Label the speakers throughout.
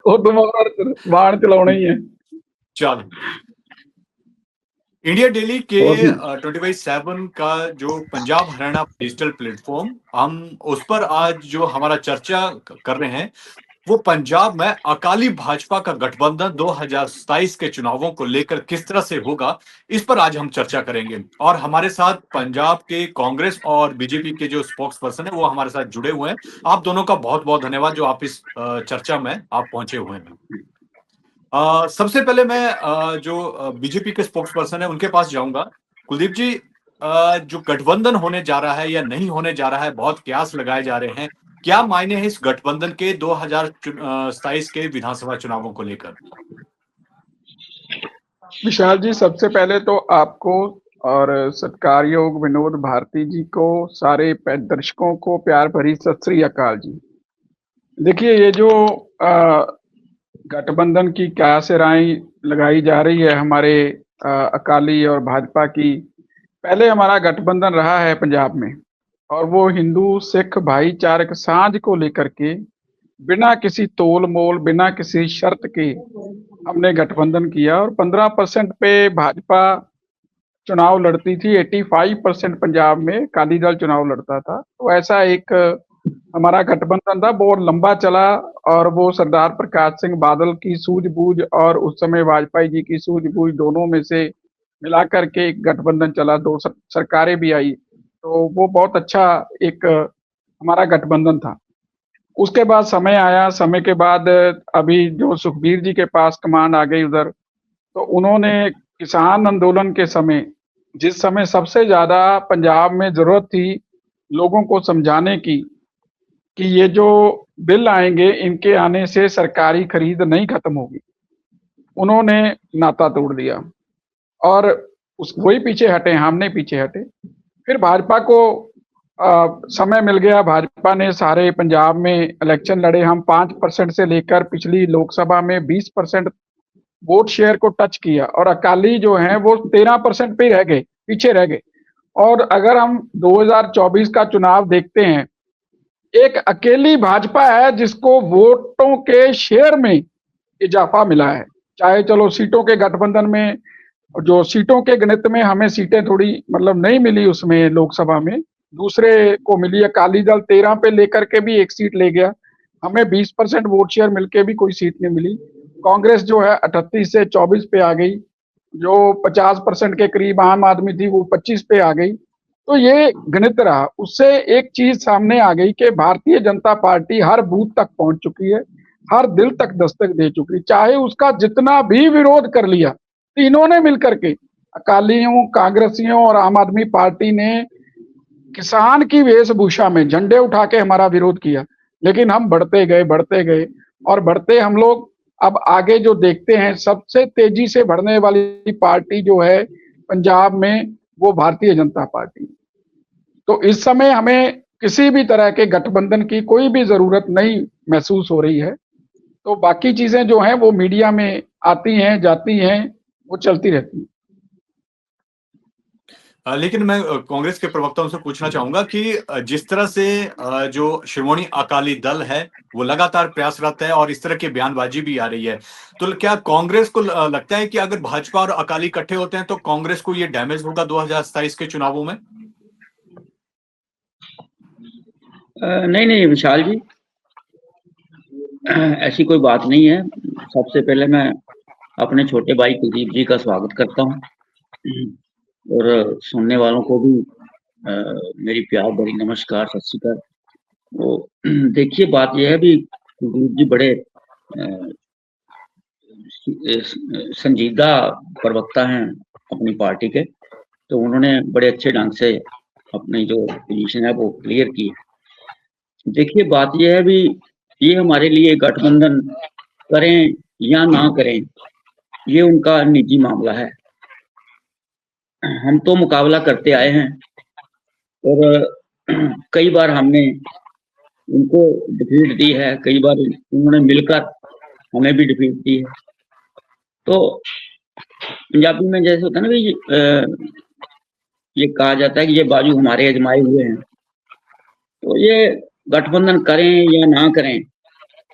Speaker 1: उधम और बाण चलाने ही है।
Speaker 2: चलो, इंडिया डेली के
Speaker 1: और
Speaker 2: 24/7 का जो पंजाब हरियाणा डिजिटल प्लेटफॉर्म, हम उस पर आज जो हमारा चर्चा कर रहे हैं वो पंजाब में अकाली भाजपा का गठबंधन 2027 के चुनावों को लेकर किस तरह से होगा, इस पर आज हम चर्चा करेंगे। और हमारे साथ पंजाब के कांग्रेस और बीजेपी के जो स्पोक्स पर्सन है वो हमारे साथ जुड़े हुए हैं। आप दोनों का बहुत बहुत धन्यवाद जो आप इस चर्चा में आप पहुंचे हुए हैं। सबसे पहले मैं जो बीजेपी के स्पोक्स पर्सन है उनके पास जाऊंगा। कुलदीप जी, जो गठबंधन होने जा रहा है या नहीं होने जा रहा है, बहुत कयास लगाए जा रहे हैं, क्या मायने हैं इस गठबंधन के 2027 के विधानसभा चुनावों को लेकर?
Speaker 1: विशाल जी, सबसे पहले तो आपको और सत्कार योग विनोद भारती जी को, सारे दर्शकों को प्यार भरी सत श्री अकाल जी। देखिए, ये जो गठबंधन की क्या से राय लगाई जा रही है हमारे अकाली और भाजपा की, पहले हमारा गठबंधन रहा है पंजाब में, और वो हिंदू सिख भाईचारक साझ को लेकर के बिना किसी तोल मोल, बिना किसी शर्त के हमने गठबंधन किया, और 15% पे भाजपा चुनाव लड़ती थी, 85% पंजाब में अकाली दल चुनाव लड़ता था। तो ऐसा एक हमारा गठबंधन था, बहुत लंबा चला, और वो सरदार प्रकाश सिंह बादल की सूझबूझ और उस समय वाजपेयी जी की सूझबूझ दोनों में से मिलाकर के एक गठबंधन चला, दो सरकारें भी आई, तो वो बहुत अच्छा एक हमारा गठबंधन था। उसके बाद समय आया, समय के बाद अभी जो सुखबीर जी के पास कमान आ गई उधर, तो उन्होंने किसान आंदोलन के समय, जिस समय सबसे ज्यादा पंजाब में जरूरत थी लोगों को समझाने की कि ये जो बिल आएंगे इनके आने से सरकारी खरीद नहीं खत्म होगी, उन्होंने नाता तोड़ दिया और उस वही पीछे हटे, हम नहीं पीछे हटे। फिर भाजपा को समय मिल गया, भाजपा ने सारे पंजाब में इलेक्शन लड़े, हम 5% से लेकर पिछली लोकसभा में 20% वोट शेयर को टच किया, और अकाली जो हैं वो 13% पे रह गए, पीछे रह गए। और अगर हम 2024 का चुनाव देखते हैं, एक अकेली भाजपा है जिसको वोटों के शेयर में इजाफा मिला है। चाहे चलो सीटों के गठबंधन में, जो सीटों के गणित में हमें सीटें थोड़ी मतलब नहीं मिली उसमें लोकसभा में, दूसरे को मिली। अकाली दल 13 पे लेकर के भी एक सीट ले गया, हमें 20% वोट शेयर मिलके भी कोई सीट नहीं मिली। कांग्रेस जो है 38 से 24 पे आ गई, जो 50% के करीब आम आदमी थी वो 25 पे आ गई। तो ये गणित रहा। उससे एक चीज सामने आ गई कि भारतीय जनता पार्टी हर बूथ तक पहुंच चुकी है, हर दिल तक दस्तक दे चुकी, चाहे उसका जितना भी विरोध कर लिया, तीनों ने मिलकर के, अकालियों, कांग्रेसियों और आम आदमी पार्टी ने किसान की वेशभूषा में झंडे उठा के हमारा विरोध किया, लेकिन हम बढ़ते गए और बढ़ते हम लोग अब आगे जो देखते हैं, सबसे तेजी से बढ़ने वाली पार्टी जो है पंजाब में वो भारतीय जनता पार्टी। तो इस समय हमें किसी भी तरह के गठबंधन की कोई भी जरूरत नहीं महसूस हो रही है। तो बाकी चीजें जो हैं वो मीडिया में आती हैं जाती हैं, वो चलती रहती हैं।
Speaker 2: लेकिन मैं कांग्रेस के प्रवक्ताओं से पूछना चाहूंगा कि जिस तरह से जो शिरोमणि अकाली दल है वो लगातार प्रयासरत है और इस तरह की बयानबाजी भी आ रही है, तो क्या कांग्रेस को लगता है कि अगर भाजपा और अकाली इकट्ठे होते हैं तो कांग्रेस को ये डैमेज होगा 2027 के चुनावों में?
Speaker 3: नहीं विशाल जी, ऐसी कोई बात नहीं है। सबसे पहले मैं अपने छोटे भाई कुलदीप जी का स्वागत करता हूं, और सुनने वालों को भी मेरी प्यार भरी नमस्कार, सत श्री अकाल। तो देखिए, बात यह है भी कुलदीप जी बड़े संजीदा प्रवक्ता हैं अपनी पार्टी के, तो उन्होंने बड़े अच्छे ढंग से अपनी जो पोजीशन है वो क्लियर की है। देखिए, बात यह है भी ये हमारे लिए गठबंधन करें या ना करें, ये उनका निजी मामला है। हम तो मुकाबला करते आए हैं और कई बार हमने उनको डिफीट दी है, कई बार उन्होंने मिलकर हमें भी डिफीट दी है। तो पंजाबी में जैसे होता है ना भी, ये कहा जाता है कि ये बाजू हमारे आजमाए हुए हैं। तो ये गठबंधन करें या ना करें,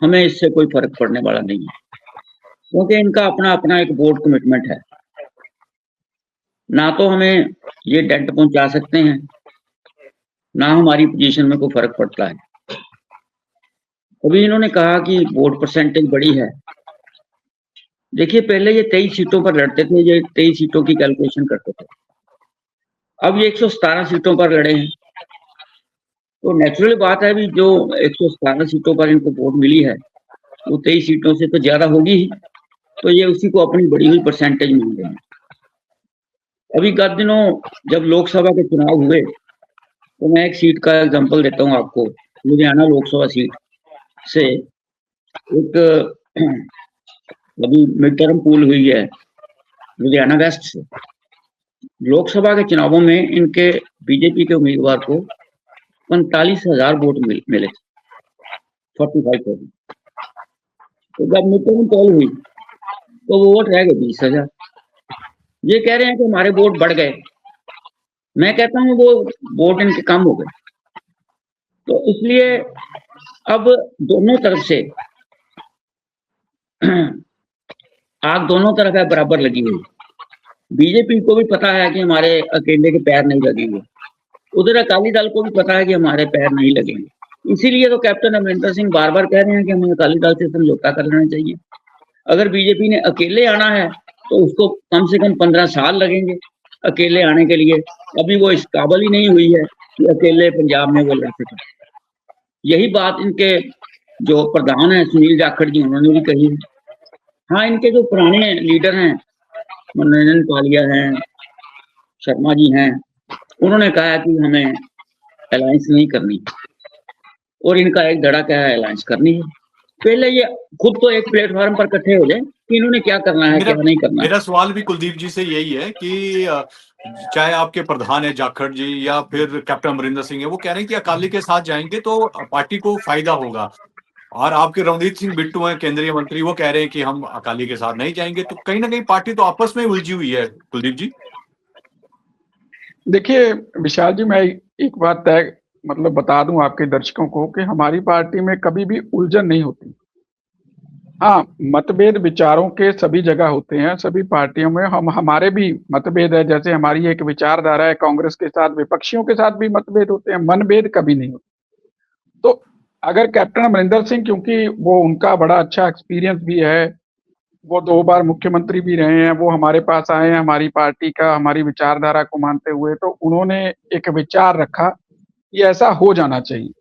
Speaker 3: हमें इससे कोई फर्क पड़ने वाला नहीं है, क्योंकि इनका अपना अपना एक बोर्ड कमिटमेंट है। ना तो हमें ये डेंट पहुंचा सकते हैं, ना हमारी पोजीशन में कोई फर्क पड़ता है। अभी इन्होंने कहा कि वोट परसेंटेज बड़ी है। देखिए, पहले ये 23 सीटों पर लड़ते थे, ये 23 सीटों की कैलकुलेशन करते थे। अब ये 117 सीटों पर लड़े हैं, तो नेचुरल बात है भी जो 117 सीटों पर इनको वोट मिली है वो 23 सीटों से तो ज्यादा होगी ही, तो ये उसी को अपनी बढ़ी हुई परसेंटेज मान रहे हैं। अभी गत दिनों जब लोकसभा के चुनाव हुए तो मैं एक सीट का एग्जांपल देता हूँ आपको। लुधियाना लोकसभा सीट से एक अभी मिड टर्म पोल हुई है लुधियाना वेस्ट से। लोकसभा के चुनावों में इनके बीजेपी के उम्मीदवार को 45,000 वोट मिले, 45,000। तो जब मिड टर्म पोल हुई तो वो वोट रह गए 20,000। ये कह रहे हैं कि हमारे वोट बढ़ गए, मैं कहता हूँ वो वोट इनके कम हो गए। तो इसलिए अब दोनों तरफ से आग दोनों तरफ है बराबर लगी हुई। बीजेपी को भी पता है कि हमारे अकेले के पैर नहीं लगेंगे, उधर अकाली दल को भी पता है कि हमारे पैर नहीं लगेंगे। इसीलिए तो कैप्टन अमरिंदर सिंह बार बार कह रहे हैं कि हमें अकाली दल से समझौता कर लेना चाहिए। अगर बीजेपी ने अकेले आना है तो उसको कम से कम 15 साल लगेंगे अकेले आने के लिए। अभी वो इस काबिल ही नहीं हुई है कि अकेले पंजाब में वो लड़ सके। यही बात इनके जो प्रधान है सुनील जाखड़ जी, उन्होंने भी कही है। हाँ, इनके जो पुराने लीडर हैं, मनोरंजन पालिया हैं, शर्मा जी हैं, उन्होंने कहा है कि हमें अलायंस नहीं करनी, और इनका एक धड़ा क्या है, अलायंस करनी है। पहले ये खुद तो एक प्लेटफॉर्म पर इकट्ठे हो जाए कि इन्होंने क्या करना है, क्या नहीं करना।
Speaker 2: मेरा सवाल भी कुलदीप जी से यही है कि चाहे आपके प्रधान है जाखड़ जी या फिर कैप्टन अमरिंदर सिंह है, वो कह रहे हैं कि अकाली के साथ जाएंगे तो पार्टी को फायदा होगा, और आपके रणजीत सिंह बिट्टू हैं केंद्रीय मंत्री, वो कह रहे हैं कि हम अकाली के साथ नहीं जाएंगे। तो कहीं ना कहीं पार्टी तो आपस में उलझी हुई है कुलदीप जी।
Speaker 1: देखिए विशाल जी, मैं एक बात तय मतलब बता दूं आपके दर्शकों को कि हमारी पार्टी में कभी भी उलझन नहीं होती। हाँ, मतभेद विचारों के सभी जगह होते हैं, सभी पार्टियों में हमारे भी मतभेद है। जैसे हमारी एक विचारधारा है, कांग्रेस के साथ विपक्षियों के साथ भी मतभेद होते हैं, मनभेद कभी नहीं होते। तो अगर कैप्टन अमरिंदर सिंह, क्योंकि वो उनका बड़ा अच्छा एक्सपीरियंस भी है, वो 2 बार मुख्यमंत्री भी रहे हैं, वो हमारे पास आए हैं हमारी पार्टी का हमारी विचारधारा को मानते हुए, तो उन्होंने एक विचार रखा कि ऐसा हो जाना चाहिए।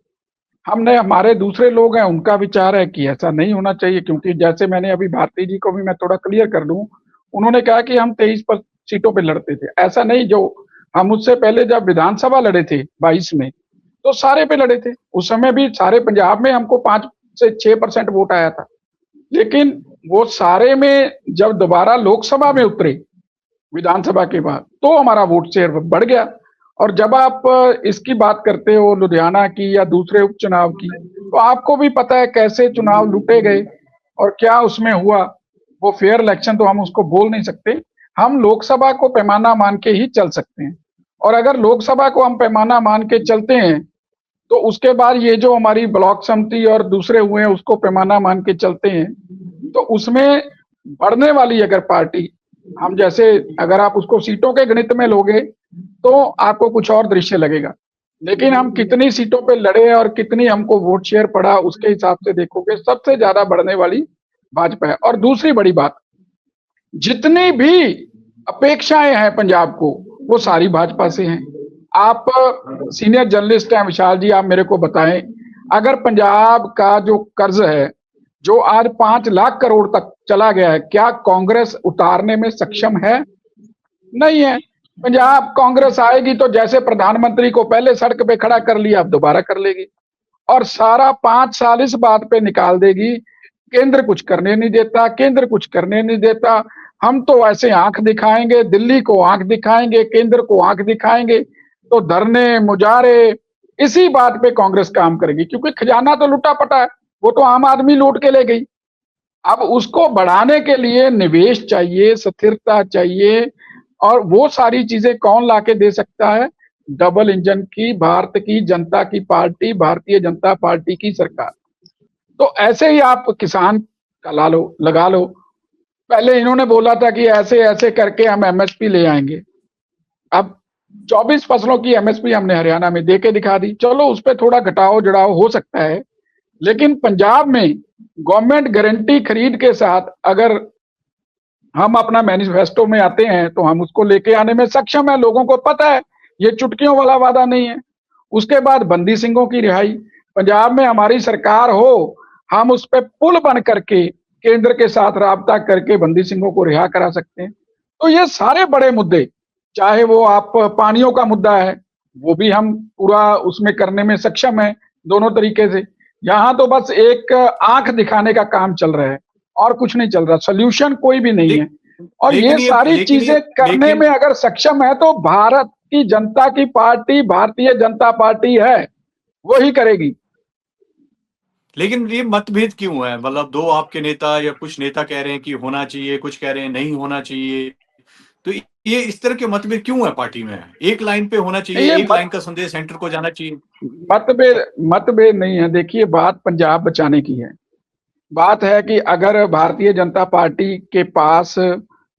Speaker 1: हमने हमारे दूसरे लोग हैं उनका विचार है कि ऐसा नहीं होना चाहिए, क्योंकि जैसे मैंने अभी भारती जी को भी मैं थोड़ा क्लियर कर दूं, उन्होंने कहा कि हम 23 पर सीटों पे लड़ते थे। ऐसा नहीं, जो हम उससे पहले जब विधानसभा लड़े थे 22 में, तो सारे पे लड़े थे। उस समय भी सारे पंजाब में हमको 5 से 6% वोट आया था। लेकिन वो सारे में जब दोबारा लोकसभा में उतरे विधानसभा के बाद, तो हमारा वोट शेयर बढ़ गया। और जब आप इसकी बात करते हो लुधियाना की या दूसरे उपचुनाव की, तो आपको भी पता है कैसे चुनाव लूटे गए और क्या उसमें हुआ। वो फेयर इलेक्शन तो हम उसको बोल नहीं सकते। हम लोकसभा को पैमाना मान के ही चल सकते हैं, और अगर लोकसभा को हम पैमाना मान के चलते हैं तो उसके बाद ये जो हमारी ब्लॉक समिति और दूसरे हुए हैं उसको पैमाना मान के चलते हैं, तो उसमें बढ़ने वाली अगर पार्टी, हम जैसे अगर आप उसको सीटों के गणित में लोगे तो आपको कुछ और दृश्य लगेगा। लेकिन हम कितनी सीटों पे लड़े और कितनी हमको वोट शेयर पड़ा, उसके हिसाब से देखोगे सबसे ज्यादा बढ़ने वाली भाजपा है। और दूसरी बड़ी बात, जितनी भी अपेक्षाएं हैं पंजाब को, वो सारी भाजपा से हैं। आप सीनियर जर्नलिस्ट हैं विशाल जी, आप मेरे को बताएं, अगर पंजाब का जो कर्ज है जो आज 5 लाख करोड़ तक चला गया है, क्या कांग्रेस उतारने में सक्षम है? नहीं है। पंजाब कांग्रेस आएगी तो जैसे प्रधानमंत्री को पहले सड़क पे खड़ा कर लिया, अब दोबारा कर लेगी, और सारा 5 साल इस बात पे निकाल देगी, केंद्र कुछ करने नहीं देता, केंद्र कुछ करने नहीं देता, हम तो ऐसे आंख दिखाएंगे, दिल्ली को आंख दिखाएंगे, केंद्र को आंख दिखाएंगे। तो धरने मुजाहरे इसी बात पे कांग्रेस काम करेगी, क्योंकि खजाना तो लुटा पटा है, वो तो आम आदमी लूट के ले गई। अब उसको बढ़ाने के लिए निवेश चाहिए, स्थिरता चाहिए, और वो सारी चीजें कौन लाके दे सकता है? डबल इंजन की भारत की जनता की पार्टी, भारतीय जनता पार्टी की सरकार। तो ऐसे ही आप किसान का लगा लो। पहले इन्होंने बोला था कि ऐसे ऐसे करके हम एमएसपी ले आएंगे। अब 24 फसलों की एमएसपी हमने हरियाणा में दे के दिखा दी। चलो उस पर थोड़ा घटाव जुड़ाव हो सकता है, लेकिन पंजाब में गवर्नमेंट गारंटी खरीद के साथ अगर हम अपना मैनिफेस्टो में आते हैं तो हम उसको लेके आने में सक्षम है। लोगों को पता है ये चुटकियों वाला वादा नहीं है। उसके बाद बंदी सिंहों की रिहाई, पंजाब में हमारी सरकार हो, हम उस पर पुल बन करके केंद्र के साथ राबता करके बंदी सिंहों को रिहा करा सकते हैं। तो ये सारे बड़े मुद्दे, चाहे वो आप पानियों का मुद्दा है, वो भी हम पूरा उसमें करने में सक्षम है दोनों तरीके से। यहाँ तो बस एक आंख दिखाने का काम चल रहा है और कुछ नहीं चल रहा, सोल्यूशन कोई भी नहीं है। और ये सारी चीजें करने में अगर सक्षम है तो भारत की जनता की पार्टी भारतीय जनता पार्टी है, वही करेगी।
Speaker 2: लेकिन ये मतभेद क्यों है? मतलब दो आपके नेता या कुछ नेता कह रहे हैं कि होना चाहिए, कुछ कह रहे हैं नहीं होना चाहिए। तो ये इस तरह के मतभेद क्यों है पार्टी में? एक लाइन पे होना चाहिए, एक लाइन का संदेश सेंटर को जाना चाहिए।
Speaker 1: मतभेद नहीं है। देखिए, बात पंजाब बचाने की है। बात है कि अगर भारतीय जनता पार्टी के पास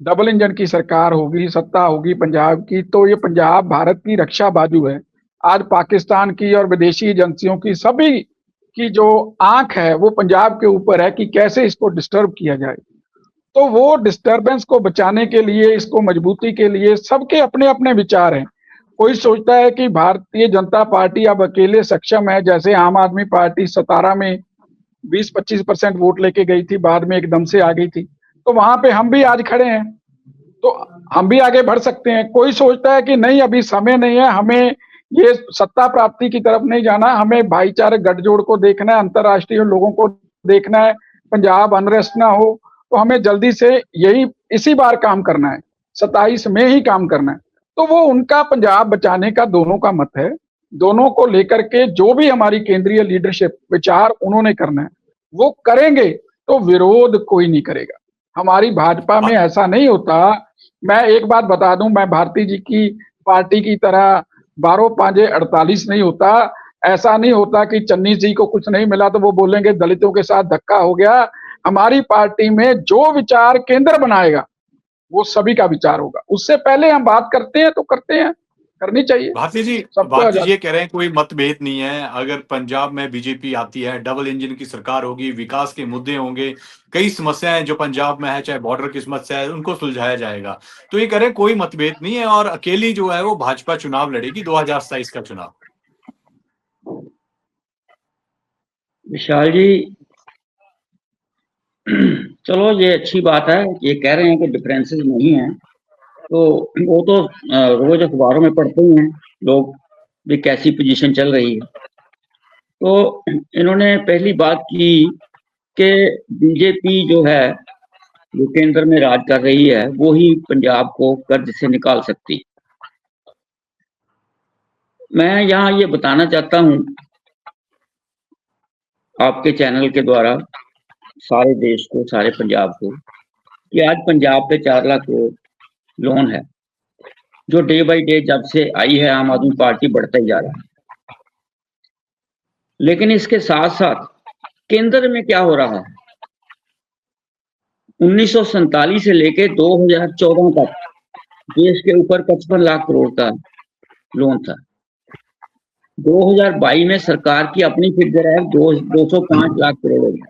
Speaker 1: डबल इंजन की सरकार होगी, सत्ता होगी पंजाब की, तो ये पंजाब भारत की रक्षा बाजू है। आज पाकिस्तान की और विदेशी एजेंसियों की सभी की जो आंख है वो पंजाब के ऊपर है कि कैसे इसको डिस्टर्ब किया जाए। तो वो डिस्टर्बेंस को बचाने के लिए, इसको मजबूती के लिए सबके अपने अपने विचार हैं। कोई सोचता है कि भारतीय जनता पार्टी अब अकेले सक्षम है, जैसे आम आदमी पार्टी 17 में 20-25% वोट लेके गई थी, बाद में एकदम से आ गई थी। तो वहां पे हम भी आज खड़े हैं, तो हम भी आगे बढ़ सकते हैं। कोई सोचता है कि नहीं अभी समय नहीं है, हमें ये सत्ता प्राप्ति की तरफ नहीं जाना, हमें भाईचारे गठजोड़ को देखना है, अंतर्राष्ट्रीय लोगों को देखना है, पंजाब अनरेस्ट ना हो, तो हमें जल्दी से यही इसी बार काम करना है, 27 में ही काम करना है। तो वो उनका पंजाब बचाने का दोनों का मत है। दोनों को लेकर के जो भी हमारी केंद्रीय लीडरशिप विचार उन्होंने करना है वो करेंगे, तो विरोध कोई नहीं करेगा। हमारी भाजपा में ऐसा नहीं होता। मैं एक बात बता दूं, मैं भारती जी की पार्टी की तरह 12 पांजे 48 नहीं होता। ऐसा नहीं होता कि चन्नी जी को कुछ नहीं मिला तो वो बोलेंगे दलितों के साथ धक्का हो गया। हमारी पार्टी में जो विचार केंद्र बनाएगा वो सभी का विचार होगा। उससे पहले हम बात करते हैं तो करते हैं, करनी चाहिए।
Speaker 2: भारती जी ये कह रहे हैं कोई मतभेद नहीं है। अगर पंजाब में बीजेपी आती है, डबल इंजन की सरकार होगी, विकास के मुद्दे होंगे, कई समस्याएं जो पंजाब में है, चाहे बॉर्डर की समस्या है, उनको सुलझाया जाएगा। तो ये कह रहे हैं कोई मतभेद नहीं है और अकेली जो है वो भाजपा चुनाव लड़ेगी 2027 का चुनाव।
Speaker 3: विशाल जी, चलो ये अच्छी बात है, ये कह रहे हैं कि डिफरेंसेस नहीं है, तो वो तो रोज अखबारों में पढ़ते ही हैं लोग भी कैसी पोजीशन चल रही है। तो इन्होंने पहली बात की कि बीजेपी जो है जो केंद्र में राज कर रही है वो ही पंजाब को कर्ज से निकाल सकती है। मैं यहाँ ये बताना चाहता हूँ आपके चैनल के द्वारा सारे देश को, सारे पंजाब को, कि आज पंजाब पे 4 लाख करोड़ लोन है जो डे बाय डे जब से आई है आम आदमी पार्टी बढ़ता ही जा रहा है। लेकिन इसके साथ साथ केंद्र में क्या हो रहा है, 1947 से लेके 2014 तक देश के ऊपर 55 लाख करोड़ का लोन था। 2022 में सरकार की अपनी फिगर है 205 लाख करोड़ हो गया।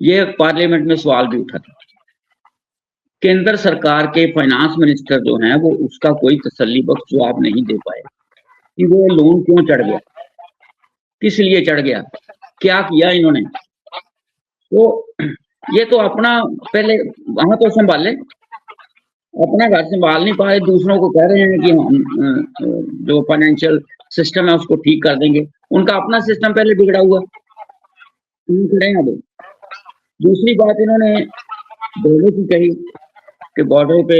Speaker 3: ये पार्लियामेंट में सवाल भी उठा था। केंद्र सरकार के फाइनेंस मिनिस्टर जो हैं वो उसका कोई तसल्ली बख्श जवाब नहीं दे पाए कि वो लोन क्यों चढ़ गया, किस लिए चढ़ गया, क्या किया इन्होंने। तो ये तो अपना पहले वहां तो संभाले, अपना घर संभाल नहीं पाए, दूसरों को कह रहे हैं कि हम जो फाइनेंशियल सिस्टम है उसको ठीक कर देंगे। उनका अपना सिस्टम पहले बिगड़ा हुआ, दूसरी बात इन्होंने बॉर्डर की कही कि बॉर्डर पे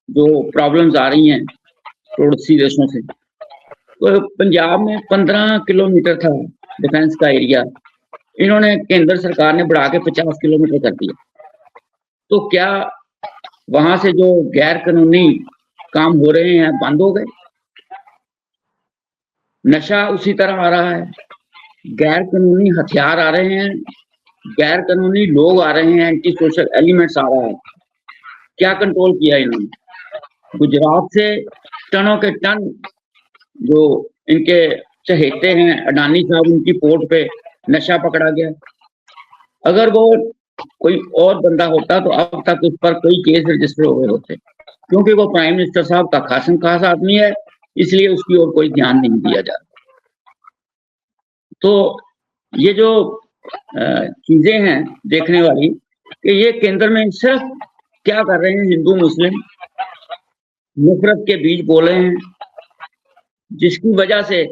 Speaker 3: जो प्रॉब्लम्स आ रही हैं पड़ोसी देशों से, तो पंजाब में 15 किलोमीटर था डिफेंस का एरिया, इन्होंने केंद्र सरकार ने बढ़ा के 50 किलोमीटर कर दिया। तो क्या वहां से जो गैर कानूनी काम हो रहे हैं बंद हो गए? नशा उसी तरह आ रहा है, गैर कानूनी हथियार आ रहे हैं, गैर कानूनी लोग आ रहे हैं, एंटी सोशल एलिमेंट्स आ रहा है। क्या कंट्रोल किया इन्होंने? गुजरात से टनों के टन जो इनके चहेते हैं अडानी साहब, उनकी पोर्ट पे नशा पकड़ा गया। अगर वो कोई और बंदा होता तो अब तक उस पर कोई केस रजिस्टर हो गए होते, क्योंकि वो प्राइम मिनिस्टर साहब का खासम खास आदमी है, इसलिए उसकी ओर कोई ध्यान नहीं दिया जा रहा। तो ये जो चीजें हैं देखने वाली कि ये केंद्र में सिर्फ क्या कर रहे हैं, हिंदू मुस्लिम नफरत के बीज बोले हैं, जिसकी वजह से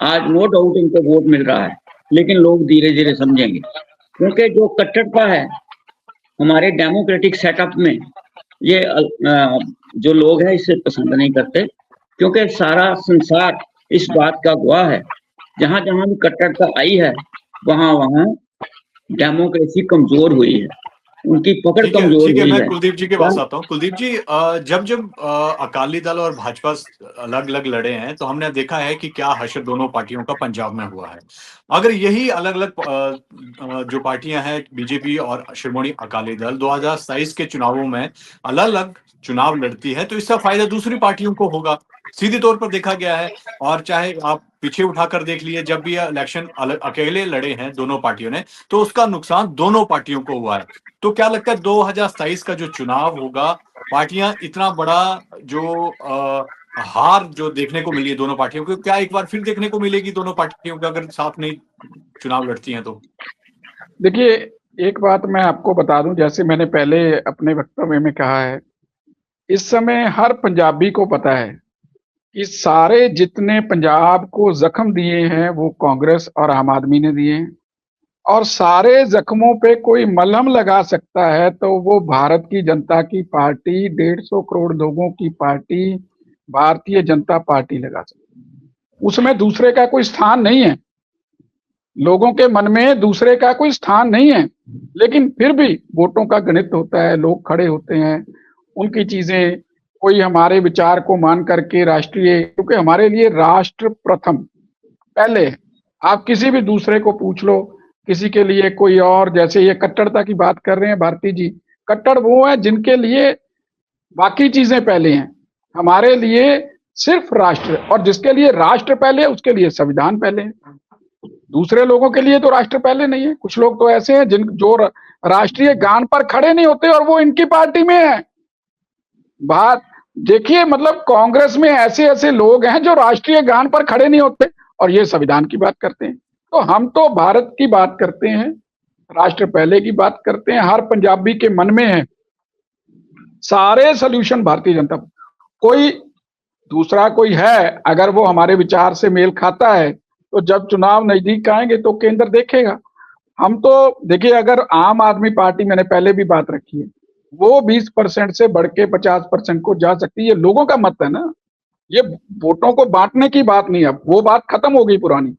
Speaker 3: आज नो डाउट इनको वोट मिल रहा है। लेकिन लोग धीरे धीरे समझेंगे, क्योंकि जो कट्टरता है हमारे डेमोक्रेटिक सेटअप में, ये जो लोग हैं इसे पसंद नहीं करते, क्योंकि सारा संसार इस बात का गवाह है, जहां जहां भी कट्टरता आई है वहां वहां डेमोक्रेसी कमजोर हुई है, उनकी पकड़ कमजोर
Speaker 2: ठीक है,
Speaker 3: हुई
Speaker 2: मैं
Speaker 3: है।
Speaker 2: कुलदीप जी के पास आता हूँ। कुलदीप जी, जब जब अकाली दल और भाजपा अलग अलग लड़े हैं तो हमने देखा है कि क्या हश्र दोनों पार्टियों का पंजाब में हुआ है। अगर यही अलग अलग जो पार्टियां हैं, बीजेपी और शिरोमणि अकाली दल, 2027 के चुनावों में अलग अलग चुनाव लड़ती है तो इसका फायदा दूसरी पार्टियों को होगा, सीधे तौर पर देखा गया है। और चाहे आप पीछे उठाकर देख लिए, जब भी इलेक्शन अकेले लड़े हैं दोनों पार्टियों ने, तो उसका नुकसान दोनों पार्टियों को हुआ है। तो क्या लगता है 2027 का जो चुनाव होगा, पार्टियां इतना बड़ा जो हार जो देखने को मिली है दोनों पार्टियों को, क्या एक बार फिर देखने को मिलेगी दोनों पार्टियों को अगर साथ नहीं चुनाव लड़ती हैं तो?
Speaker 1: देखिए, एक बात मैं आपको बता दूं, जैसे मैंने पहले अपने वक्तव्य में कहा है, इस समय हर पंजाबी को पता है कि सारे जितने पंजाब को जख्म दिए हैं वो कांग्रेस और आम आदमी ने दिए हैं, और सारे जख्मों पे कोई मलहम लगा सकता है तो वो भारत की जनता की पार्टी, 150 करोड़ लोगों की पार्टी, भारतीय जनता पार्टी लगा सकती है। उसमें दूसरे का कोई स्थान नहीं है, लोगों के मन में दूसरे का कोई स्थान नहीं है। लेकिन फिर भी वोटों का गणित होता है, लोग खड़े होते हैं, उनकी चीजें, कोई हमारे विचार को मान करके राष्ट्रीय, क्योंकि हमारे लिए राष्ट्र प्रथम पहले है। आप किसी भी दूसरे को पूछ लो, किसी के लिए कोई और, जैसे ये कट्टरता की बात कर रहे हैं भारती जी, कट्टर वो है जिनके लिए बाकी चीजें पहले हैं, हमारे लिए सिर्फ राष्ट्र, और जिसके लिए राष्ट्र पहले है उसके लिए संविधान पहले है। दूसरे लोगों के लिए तो राष्ट्र पहले नहीं है। कुछ लोग तो ऐसे हैं जिन जो राष्ट्रीय गान पर खड़े नहीं होते और वो इनकी पार्टी में है। बात देखिए, मतलब कांग्रेस में ऐसे ऐसे लोग हैं जो राष्ट्रीय गान पर खड़े नहीं होते और ये संविधान की बात करते हैं। तो हम तो भारत की बात करते हैं, राष्ट्र पहले की बात करते हैं, हर पंजाबी के मन में है सारे सॉल्यूशन भारतीय जनता। कोई दूसरा कोई है, अगर वो हमारे विचार से मेल खाता है तो जब चुनाव नजदीक आएंगे तो केंद्र देखेगा। हम तो देखिए, अगर आम आदमी पार्टी, मैंने पहले भी बात रखी है, वो 20% से बढ़ के 50% को जा सकती है। ये लोगों का मत है ना, ये वोटों को बांटने की बात नहीं। अब वो बात खत्म हो गई पुरानी।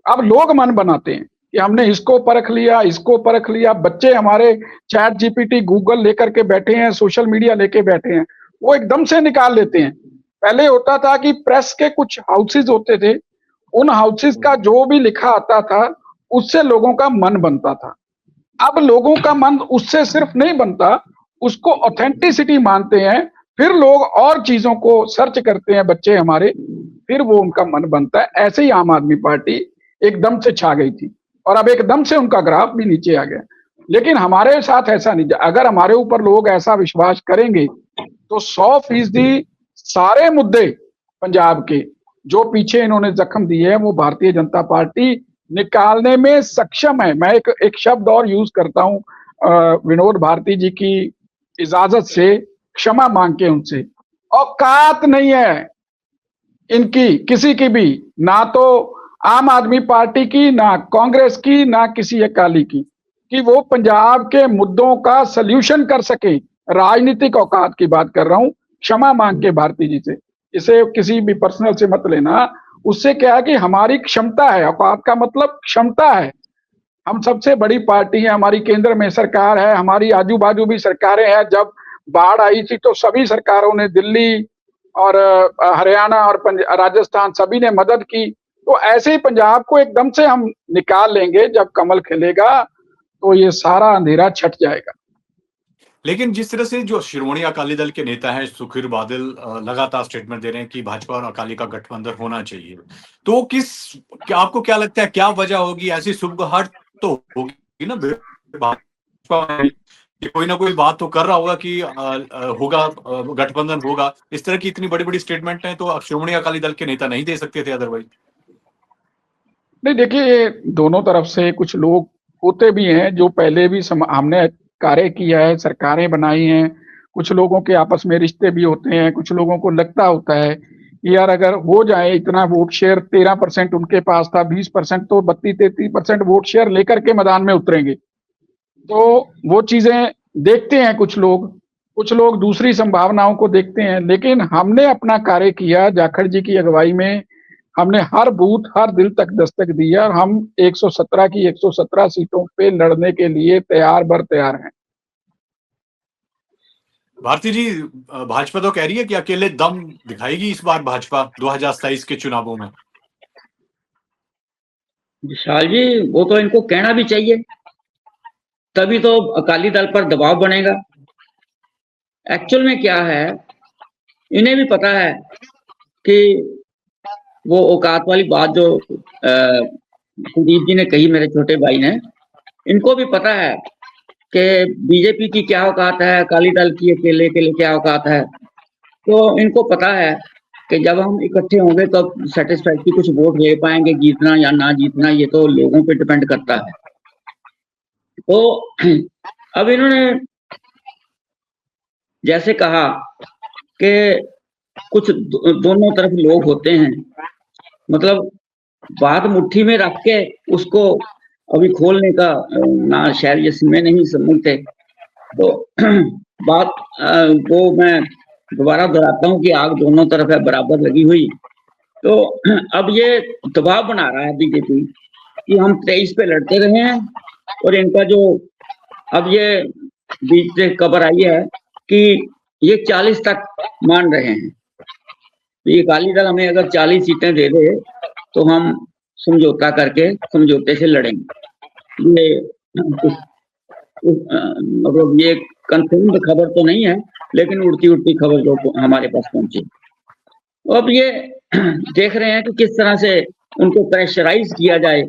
Speaker 1: अब लोग मन बनाते हैं कि हमने इसको परख लिया, इसको परख लिया। बच्चे हमारे चैट जीपीटी, गूगल लेकर के बैठे हैं, सोशल मीडिया लेके बैठे हैं, वो एकदम से निकाल लेते हैं। पहले होता था कि प्रेस के कुछ हाउसेज होते थे, उन हाउसेज का जो भी लिखा आता था उससे लोगों का मन बनता था। अब लोगों का मन उससे सिर्फ नहीं बनता, उसको ऑथेंटिसिटी मानते हैं, फिर लोग और चीजों को सर्च करते हैं बच्चे हमारे, फिर वो उनका मन बनता है। ऐसे ही आम आदमी पार्टी एकदम से छा गई थी और अब एकदम से उनका ग्राफ भी नीचे आ गया। लेकिन हमारे साथ ऐसा नहीं, अगर हमारे ऊपर लोग ऐसा विश्वास करेंगे तो 100% सारे मुद्दे पंजाब के जो पीछे इन्होंने जख्म दिए हैं वो भारतीय जनता पार्टी निकालने में सक्षम है। मैं एक शब्द और यूज करता हूं विनोद भारती जी की इजाजत से, क्षमा मांग के उनसे, औकात नहीं है इनकी किसी की भी, ना तो आम आदमी पार्टी की, ना कांग्रेस की, ना किसी अकाली की, कि वो पंजाब के मुद्दों का सल्यूशन कर सके। राजनीतिक औकात की बात कर रहा हूं, क्षमा मांग के भारती जी से। इसे किसी भी पर्सनल से मत लेना, उससे क्या है कि हमारी क्षमता है, औकात का मतलब क्षमता है। हम सबसे बड़ी पार्टी है, हमारी केंद्र में सरकार है, हमारी आजू बाजू भी सरकारें हैं। जब बाढ़ आई थी तो सभी सरकारों ने, दिल्ली और हरियाणा और राजस्थान, सभी ने मदद की। तो ऐसे ही पंजाब को एकदम से हम निकाल लेंगे, जब कमल खिलेगा तो ये सारा अंधेरा छट जाएगा।
Speaker 2: लेकिन जिस तरह से जो शिरोमणि अकाली दल के नेता हैं सुखबीर बादल लगातार स्टेटमेंट दे रहे हैं कि भाजपा और अकाली का गठबंधन होना चाहिए, तो क्या आपको क्या लगता है, क्या वजह होगी? ऐसी सुबहट तो होगी ना भाजपा में कि कोई ना कोई बात तो कर रहा होगा कि होगा, गठबंधन होगा। इस तरह की इतनी बड़ी बड़ी स्टेटमेंट है तो शिरोमणि अकाली दल के नेता नहीं दे सकते थे अदरवाइज?
Speaker 1: नहीं, देखिए, दोनों तरफ से कुछ लोग होते भी हैं जो पहले भी हमने कार्य किया है, सरकारें बनाई हैं। कुछ लोगों के आपस में रिश्ते भी होते हैं, कुछ लोगों को लगता होता है कि यार अगर हो जाए इतना वोट शेयर, 13% उनके पास था, 20% तो 32-33% वोट शेयर लेकर के मैदान में उतरेंगे। तो वो चीजें देखते हैं कुछ लोग दूसरी संभावनाओं को देखते हैं। लेकिन हमने अपना कार्य किया, जाखड़ जी की अगुवाई में हमने हर बूथ, हर दिल तक दस्तक दिया और हम 117 की 117 सीटों पे लड़ने के लिए तैयार बर तैयार हैं।
Speaker 2: भारती जी, भाजपा तो कह रही है कि अकेले दम दिखाएगी इस बार भाजपा 2027 के चुनावों में।
Speaker 3: विशाल जी, वो तो इनको कहना भी चाहिए, तभी तो अकाली दल पर दबाव बनेगा। एक्चुअल में क्या है, इन्हें भी पता है कि वो औकात वाली बात जो कुलदीप जी ने कही, मेरे छोटे भाई ने, इनको भी पता है कि बीजेपी की क्या औकात है, अकाली दल की अकेले के लिए क्या औकात है। तो इनको पता है कि जब हम इकट्ठे होंगे तो सेटिस्फैक्टरी कुछ वोट ले पाएंगे, जीतना या ना जीतना ये तो लोगों पे डिपेंड करता है। तो अब इन्होंने जैसे कहा कि कुछ दोनों तरफ लोग होते हैं, मतलब बात मुट्ठी में रख के उसको अभी खोलने का ना शायद ये समय नहीं समझते। तो बात वो मैं दोबारा दोहराता हूँ कि आग दोनों तरफ है, बराबर लगी हुई। तो अब ये दबाव बना रहा है बीजेपी कि हम 23 पे लड़ते रहे हैं, और इनका जो अब ये बीच से खबर आई है कि ये 40 तक मान रहे हैं। तो ये अकाली दल हमें अगर 40 सीटें दे दे तो हम समझौता करके समझौते से लड़ेंगे। ये मतलब ये कंफर्म खबर तो नहीं है, लेकिन उड़ती उड़ती खबर जो हमारे पास पहुंची। अब ये देख रहे हैं कि किस तरह से उनको प्रेशराइज किया जाए।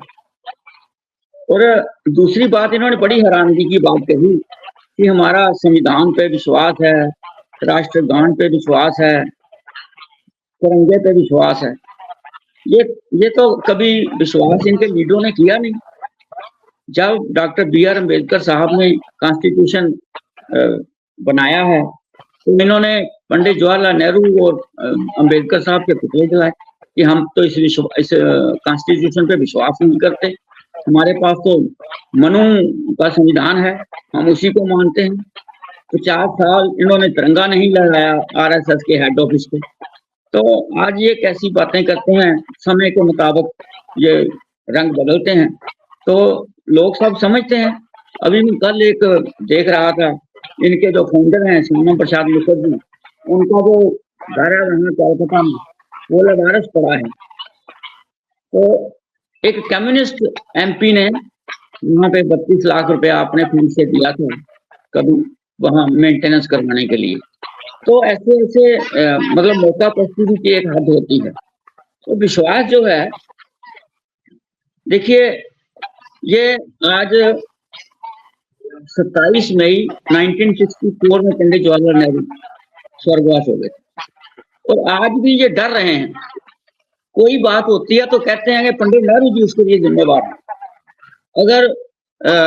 Speaker 3: और दूसरी बात, इन्होंने बड़ी हैरानगी की बात कही कि हमारा संविधान पे विश्वास है, राष्ट्रगान पे विश्वास है, तिरंगे पे विश्वास है। ये तो कभी विश्वास इनके लीडरों ने किया नहीं। जब डॉक्टर B.R. अम्बेडकर साहब ने कॉन्स्टिट्यूशन बनाया है तो इन्होंने पंडित जवाहरलाल नेहरू और अम्बेडकर साहब के पुतले जो है कि हम तो इस कॉन्स्टिट्यूशन पे विश्वास नहीं करते, हमारे पास तो मनु का संविधान है, हम उसी को मानते हैं। तो 4 साल इन्होंने तिरंगा नहीं लगाया RSS के हेड ऑफिस पे। तो आज ये कैसी बातें करते हैं, समय के मुताबिक ये रंग बदलते हैं। तो लोग सब समझते हैं। अभी मैं कल एक देख रहा था, इनके जो फाउंडर हैं श्यामा प्रसाद मुखर्जी, उनका जो घर है वहाँ कोलकाता में, वो लवारस पड़ा है। तो एक कम्युनिस्ट MP ने वहाँ पे 32 लाख रुपया अपने फंड से दिया था कभी वहाँ मेंटेनेंस करवाने के लिए। तो ऐसे मतलब मौका प्रस्तुति की एक हद होती है। तो विश्वास जो है, देखिए, ये आज 27 मई 1964 में पंडित जवाहरलाल नेहरू स्वर्गवास हो गए, और आज भी ये डर रहे हैं। कोई बात होती है तो कहते हैं कि पंडित नेहरू जी उसके लिए जिम्मेवार हैं। अगर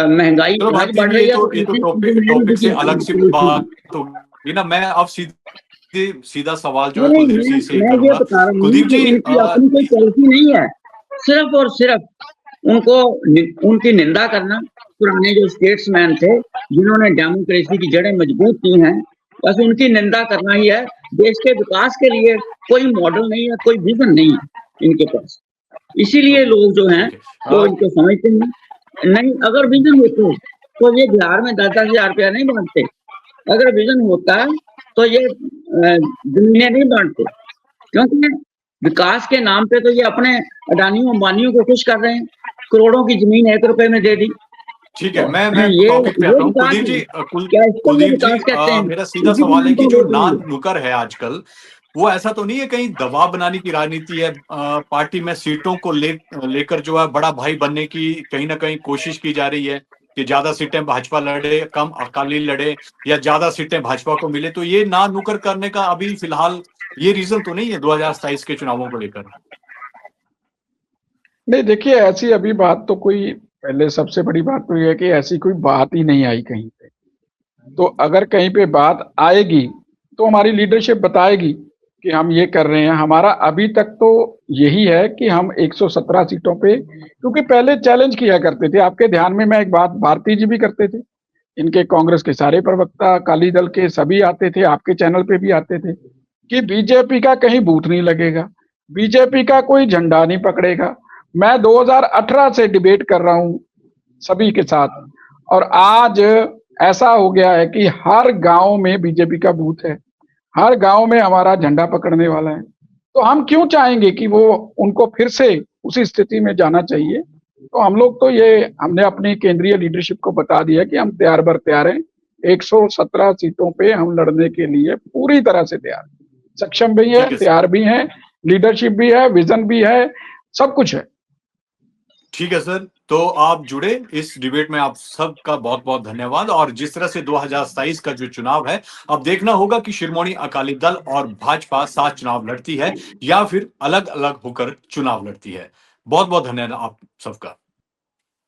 Speaker 3: महंगाई आज बढ़ रही है तो
Speaker 2: टॉपिक से अलग सी बात होगी ना। मैं अब सीधा सवाल जो है कुलदीप जी से करूंगा। कुलदीप जी,
Speaker 3: इनकी अपनी कोई पॉलिसी नहीं है, सिर्फ और सिर्फ उनकी निंदा करना। पुराने जो स्टेट्समैन थे जिन्होंने डेमोक्रेसी की जड़ें मजबूत की हैं, बस उनकी निंदा करना ही है। देश के विकास के लिए कोई मॉडल नहीं है, कोई विजन नहीं है इनके पास। इसीलिए लोग जो हैं वो इनको समझते नहीं। अगर विजन होते तो ये बिहार में 10-10 हजार रुपया नहीं बांटते। अगर विजन होता तो ये जमीनें नहीं बांटते, क्योंकि विकास के नाम पे तो ये अपने अडानियों अंबानियों को खुश कर रहे हैं, करोड़ों की जमीन 1 रुपए में दे दी।
Speaker 2: ठीक है, मैं
Speaker 3: ये
Speaker 2: टॉपिक पे आता हूँ।
Speaker 3: विकास
Speaker 2: कुलदीप जी,
Speaker 3: है, क्या इसको
Speaker 2: कुलदीप जी,
Speaker 3: विकास कहते हैं?
Speaker 2: मेरा सीधा
Speaker 3: इसी के
Speaker 2: सवाल है
Speaker 3: नाम
Speaker 2: कि
Speaker 3: पर
Speaker 2: जो
Speaker 3: वोट
Speaker 2: नान
Speaker 3: मांगे।
Speaker 2: नुकर है आजकल, वो ऐसा तो नहीं है कहीं दबाव बनाने की राजनीति है? पार्टी में सीटों को लेकर जो है बड़ा भाई बनने की कहीं ना कहीं कोशिश की जा रही है कि ज्यादा सीटें भाजपा लड़े, कम अकाली लड़े, या ज्यादा सीटें भाजपा को मिले। तो ये नान नुकर करने का अभी फिलहाल ये रीजन तो नहीं है 2027 के चुनावों को लेकर?
Speaker 1: नहीं, देखिए, ऐसी अभी बात तो कोई, पहले सबसे बड़ी बात तो ये है कि ऐसी कोई बात ही नहीं आई कहीं पे। तो अगर कहीं पे बात आएगी तो हमारी लीडरशिप बताएगी कि हम ये कर रहे हैं। हमारा अभी तक तो यही है कि हम 117 सीटों पे, क्योंकि पहले चैलेंज किया करते थे। आपके ध्यान में मैं एक बात, भारती जी भी करते थे, इनके कांग्रेस के सारे प्रवक्ता, अकाली दल के सभी आते थे, आपके चैनल पे भी आते थे कि बीजेपी का कहीं बूथ नहीं लगेगा, बीजेपी का कोई झंडा नहीं पकड़ेगा। मैं 2018 से डिबेट कर रहा हूं सभी के साथ, और आज ऐसा हो गया है कि हर गांव में बीजेपी का बूथ है, हर गांव में हमारा झंडा पकड़ने वाला है। तो हम क्यों चाहेंगे कि वो, उनको फिर से उसी स्थिति में जाना चाहिए। तो हम लोग तो ये, हमने अपनी केंद्रीय लीडरशिप को बता दिया कि हम तैयार बर तैयार हैं। 117 सीटों पे हम लड़ने के लिए पूरी तरह से तैयार, सक्षम भी है,
Speaker 2: ठीक है सर।
Speaker 1: तैयार भी है, लीडरशिप भी है, विजन भी है, सब कुछ है।
Speaker 2: ठीक है सर, तो आप जुड़े इस डिबेट में, आप सबका बहुत बहुत धन्यवाद। और जिस तरह से 2027 का जो चुनाव है, अब देखना होगा कि शिरोमणि अकाली दल और भाजपा साथ चुनाव लड़ती है या फिर अलग अलग होकर चुनाव लड़ती है। बहुत बहुत धन्यवाद आप सबका।